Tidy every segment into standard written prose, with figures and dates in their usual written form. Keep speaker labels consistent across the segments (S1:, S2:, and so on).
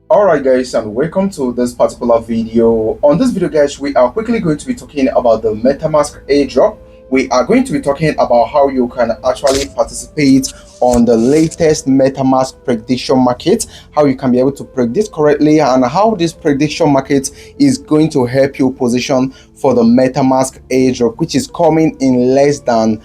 S1: Alright guys, and welcome to this particular video. On this video guys, we are quickly going to be talking about the Metamask airdrop. We are going to be talking about how you can actually participate on the latest Metamask prediction market, how you can be able to predict correctly, and how this prediction market is going to help you position for the Metamask airdrop, which is coming in less than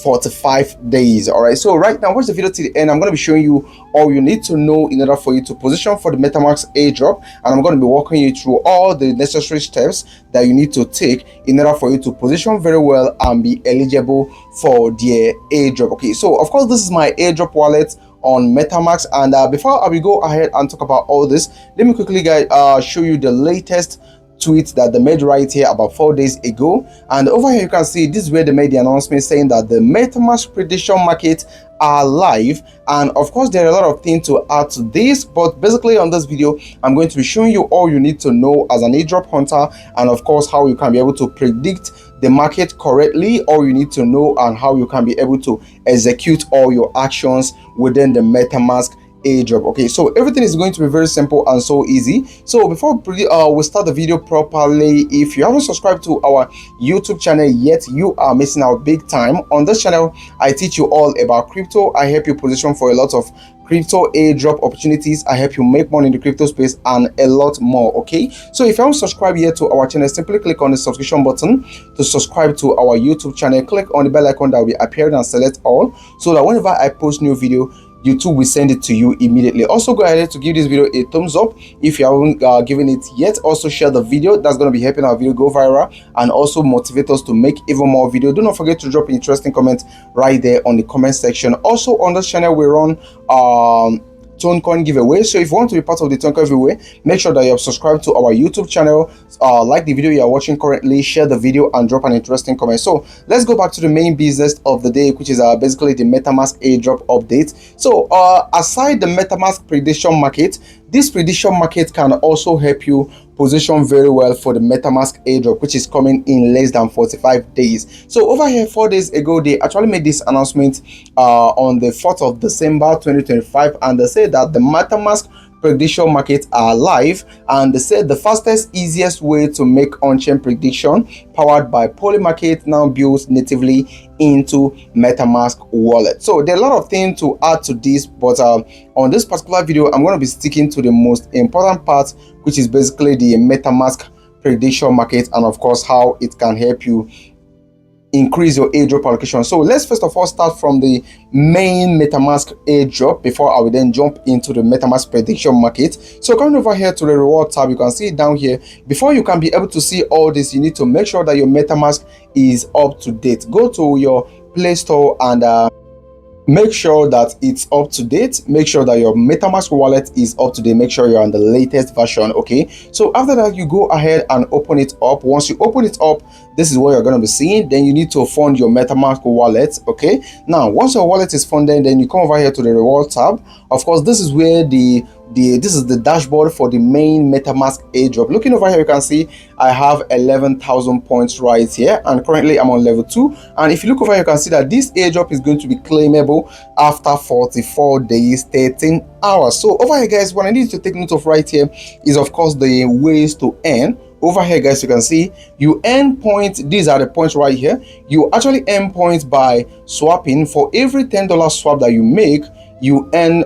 S1: 45 days. All right, so right now watch the video till the end. I'm going to be showing you all you need to know in order for you to position for the Metamask airdrop, and I'm going to be walking you through all the necessary steps that you need to take in order for you to position very well and be eligible for the airdrop. Okay, so of course this is my airdrop wallet on Metamask, and before I will go ahead and talk about all this, let me quickly guys show you the latest tweet that they made right here about 4 days ago. And over here you can see this is where they made the announcement saying that the Metamask prediction market are live, and of course there are a lot of things to add to this, but basically on this video I'm going to be showing you all you need to know as an airdrop hunter, and of course how you can be able to predict the market correctly, all you need to know, and how you can be able to execute all your actions within the Metamask airdrop. Okay, so everything is going to be very simple and so easy. So before we start the video properly, if you haven't subscribed to our YouTube channel yet, you are missing out big time. On this channel I teach you all about crypto. I help you position for a lot of crypto airdrop opportunities. I help you make money in the crypto space and a lot more. Okay, so if you haven't subscribed yet to our channel, simply click on the subscription button to subscribe to our YouTube channel. Click on the bell icon that will be appearing and select all, so that whenever I post new video, YouTube will send it to you immediately. Also go ahead to give this video a thumbs up if you haven't given it yet. Also share the video, that's going to be helping our video go viral and also motivate us to make even more video. Do not forget to drop an interesting comment right there on the comment section. Also on this channel we run Tone coin giveaway, so if you want to be part of the Tone coin giveaway, make sure that you have subscribed to our YouTube channel, like the video you are watching currently, share the video, and drop an interesting comment. So let's go back to the main business of the day, which is basically the Metamask airdrop update. So aside the Metamask prediction market, this prediction market can also help you position very well for the Metamask airdrop, which is coming in less than 45 days. So over here 4 days ago they actually made this announcement on the 4th of December 2025, and they said that the Metamask prediction markets are live, and they said the fastest, easiest way to make on-chain prediction powered by polymarket now builds natively into Metamask wallet. So there are a lot of things to add to this, but on this particular video I'm going to be sticking to the most important part, which is basically the Metamask prediction market, and of course how it can help you increase your airdrop allocation. So let's first of all start from the main Metamask airdrop before I will then jump into the Metamask prediction market. So coming over here to the reward tab, you can see it down here. Before you can be able to see all this, you need to make sure that your Metamask is up to date. Go to your Play Store and make sure that it's up to date. Make sure that your Metamask wallet is up to date. Make sure you're on the latest version. Okay, so after that you go ahead and open it up. Once you open it up, this is what you're going to be seeing. Then you need to fund your Metamask wallet. Okay, now once your wallet is funded, then you come over here to the reward tab. Of course, this is where this is the dashboard for the main Metamask airdrop. Looking over here, you can see I have 11,000 points right here, and currently I'm on level 2. And if you look over here, you can see that this airdrop is going to be claimable after 44 days 13 hours. So over here guys, what I need to take note of right here is of course the ways to earn. Over here guys, you can see you earn points. These are the points right here. You actually earn points by swapping. For every $10 swap that you make, you earn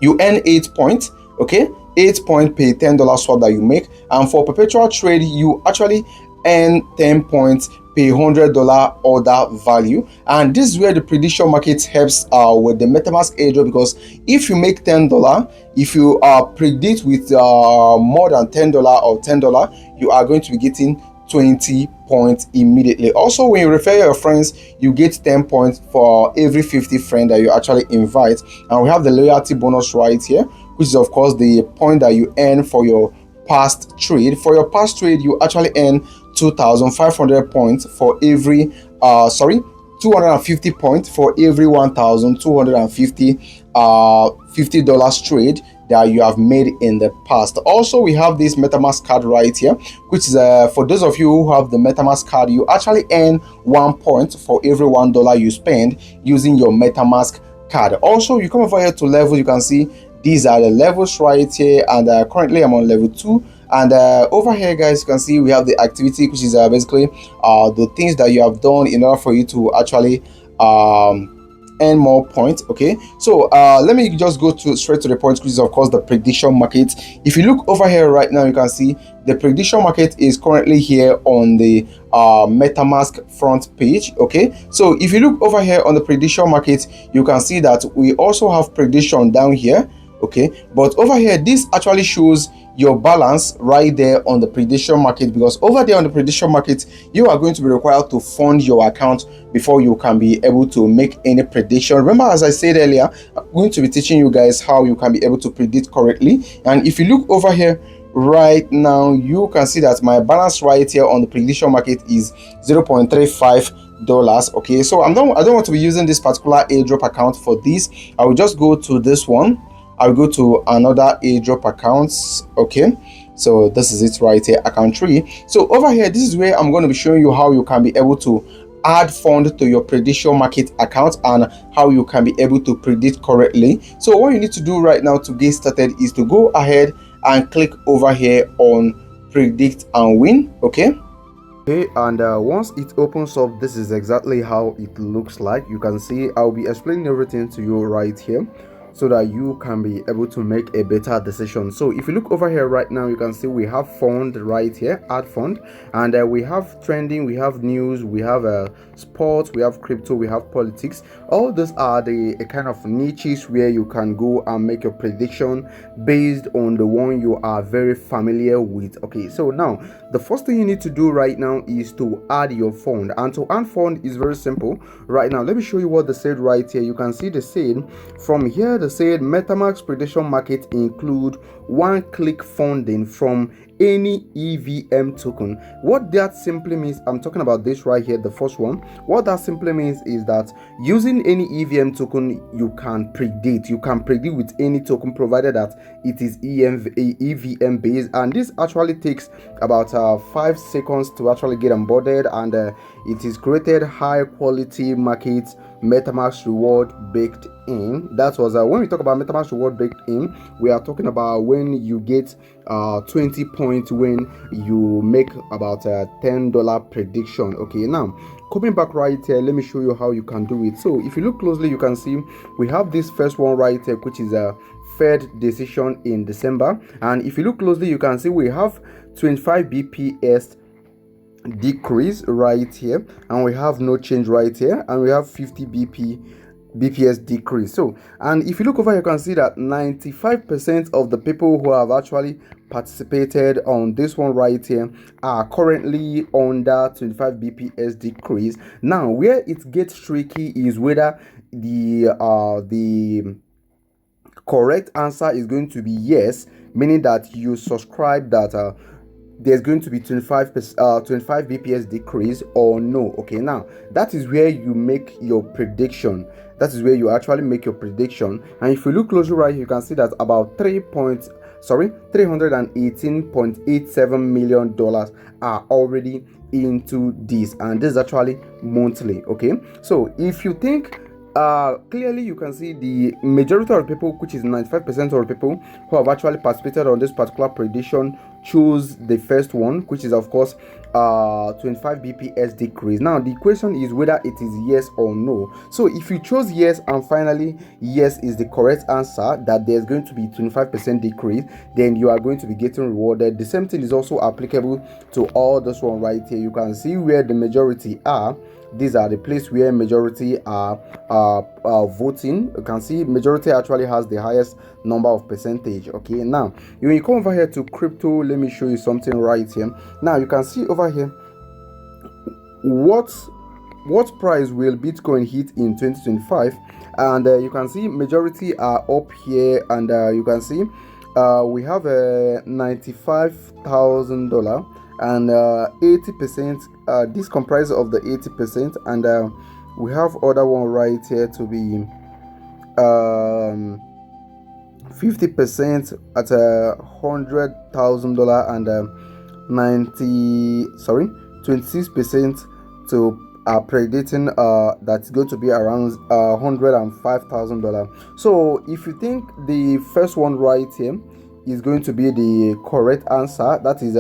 S1: 8 points. Okay, 8 points per $10 swap that you make. And for perpetual trade, you actually earn 10 points per $100 order value. And this is where the prediction market helps with the Metamask airdrop, because if you make $10, if you predict with more than $10 or $10, you are going to be getting 20 points immediately. Also, when you refer your friends, you get 10 points for every 50 friend that you actually invite. And we have the loyalty bonus right here, which is of course the point that you earn for your past trade. For your past trade, you actually earn 2,500 points for every 250 points for every 1,250 $50 trade that you have made in the past. Also, we have this MetaMask card right here, which is for those of you who have the MetaMask card, you actually earn 1 point for every $1 you spend using your MetaMask card. Also, you come over here to level, you can see These are the levels right here, and currently I'm on level 2. And over here, guys, you can see we have the activity, which is basically the things that you have done in order for you to actually earn more points. Okay, so let me just go to straight to the point, which is of course the prediction market. If you look over here right now, you can see the prediction market is currently here on the Metamask front page. Okay, so if you look over here on the prediction market, you can see that we also have prediction down here. Okay, but over here this actually shows your balance right there on the prediction market, because over there on the prediction market you are going to be required to fund your account before you can be able to make any prediction. Remember, as I said earlier, I'm going to be teaching you guys how you can be able to predict correctly. And if you look over here right now, you can see that my balance right here on the prediction market is $0.35. Okay, so I don't want to be using this particular airdrop account for this. I will just go to this one. I'll go to another airdrop accounts. Okay, so this is it right here, account 3. So over here, this is where I'm going to be showing you how you can be able to add fund to your prediction market account and how you can be able to predict correctly. So what you need to do right now to get started is to go ahead and click over here on predict and win. Okay, and once it opens up, this is exactly how it looks like. You can see I'll be explaining everything to you right here, so that you can be able to make a better decision. So if you look over here right now, you can see we have fund right here, add fund, and we have trending, we have news, we have sports, we have crypto, we have politics. All those are the kind of niches where you can go and make your prediction based on the one you are very familiar with. Okay, so now the first thing you need to do right now is to add your fund, and to add fund is very simple. Right now, let me show you what they said right here. You can see they said from here, they said Metamask prediction market include one-click funding from any EVM token. What that simply means, I'm talking about this right here, the first one. What that simply means is that using any EVM token, you can predict with any token, provided that it is EVM based, and this actually takes about 5 seconds to actually get onboarded, and it is created high quality market Metamask reward baked in. That was when we talk about Metamask reward baked in, we are talking about when you get 20 points when you make about a $10 prediction. Okay, now coming back right here, let me show you how you can do it. So if you look closely, you can see we have this first one right here, which is a Fed decision in December, and if you look closely, you can see we have 25 bps decrease right here, and we have no change right here, and we have 50 bps decrease. So, and if you look over, you can see that 95% of the people who have actually participated on this one right here are currently under 25 bps decrease. Now, where it gets tricky is whether the correct answer is going to be yes, meaning that you subscribe that there's going to be 25 bps decrease, or no. Okay, now that is where you make your prediction. That is where you actually make your prediction. And if you look closely right here, you can see that about $318.87 million are already into this, and this is actually monthly. Okay, so if you think clearly, you can see the majority of people, which is 95% of the people who have actually participated on this particular prediction, choose the first one, which is of course 25 bps decrease. Now the question is whether it is yes or no. So if you chose yes, and finally yes is the correct answer, that there's going to be 25% decrease, then you are going to be getting rewarded. The same thing is also applicable to all this one right here. You can see where the majority are. These are the place where majority are voting. You can see majority actually has the highest number of percentage. Okay, now when you come over here to crypto, let me show you something right here. Now you can see over here what price will Bitcoin hit in 2025, and you can see majority are up here, and you can see we have a $95,000, and 80%, this comprises of the 80%, and we have other one right here to be 50% at $100,000, and 26% to are predicting that's going to be around $105,000. So if you think the first one right here is going to be the correct answer, that is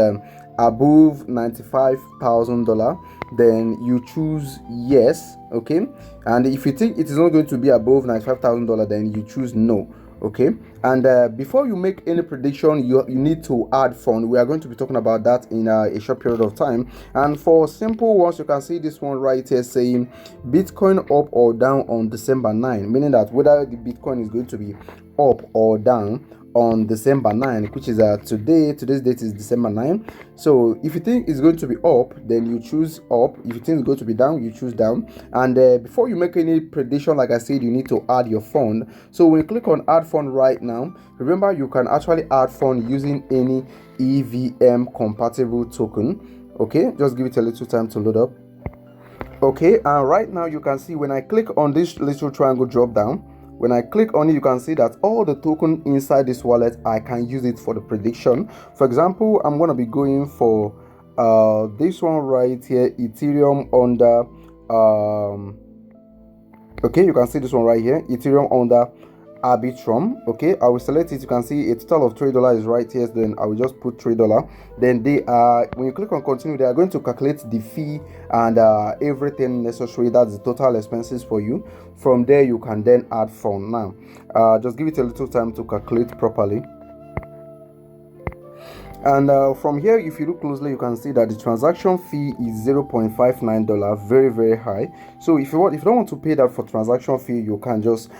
S1: above $95,000, then you choose yes. Okay, and if you think it is not going to be above $95,000, then you choose no. Okay, and before you make any prediction, you need to add fund. We are going to be talking about that in a short period of time. And for simple ones, you can see this one right here saying Bitcoin up or down on December 9, meaning that whether the Bitcoin is going to be up or down on December 9, which is today's date is December 9. So if you think it's going to be up, then you choose up. If you think it's going to be down, you choose down. And before you make any prediction, like I said, you need to add your fund. So when you click on add fund right now, remember you can actually add fund using any EVM compatible token. Okay, just give it a little time to load up. Okay, and right now you can see when I click on this little triangle drop down, when I click on it, you can see that all the token inside this wallet, I can use it for the prediction. For example, I'm going to be going for this one right here, Ethereum under okay, you can see this one right here, Ethereum under Arbitrum. Okay, I will select it. You can see a total of $3 is right here. Then I will just put $3. Then they are, when you click on continue, they are going to calculate the fee and everything necessary. That's the total expenses for you. From there you can then add fund. Now just give it a little time to calculate properly. And from here, if you look closely, you can see that the transaction fee is $0.59, very high. So if you don't want to pay that for transaction fee, you can just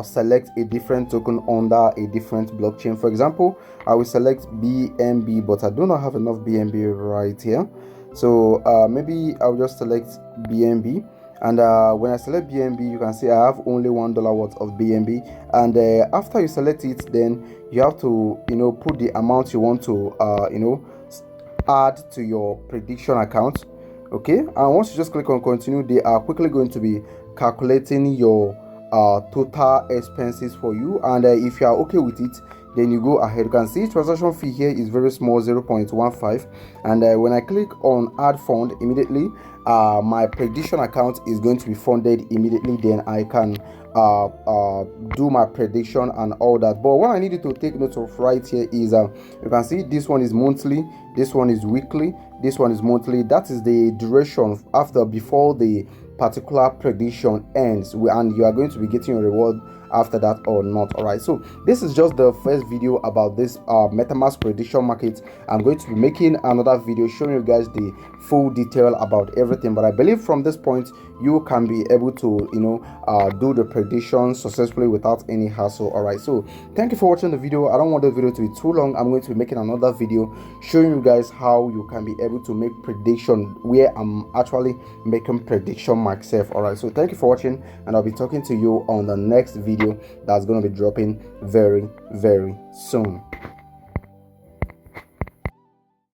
S1: select a different token under a different blockchain. For example, I will select BNB, but I do not have enough BNB right here. So maybe I'll just select BNB. And when I select BNB, you can see I have only $1 worth of BNB. And after you select it, then you have to put the amount you want to add to your prediction account. Okay, and once you just click on continue, they are quickly going to be calculating your total expenses for you. And if you are okay with it, then you go ahead. You can see transaction fee here is very small, 0.15. And when I click on add fund, immediately my prediction account is going to be funded immediately. Then I can do my prediction and all that. But what I needed to take note of right here is you can see this one is monthly, this one is weekly, this one is monthly. That is the duration before the particular prediction ends, and you are going to be getting a reward after that or not. All right, so this is just the first video about this MetaMask prediction market. I'm going to be making another video showing you guys the full detail about everything, but I believe from this point you can be able to do the prediction successfully without any hassle. All right, so thank you for watching the video. I don't want the video to be too long. I'm going to be making another video showing you guys how you can be able to make prediction where I'm actually making prediction myself. All right, so thank you for watching, and I'll be talking to you on the next video that's going to be dropping very soon.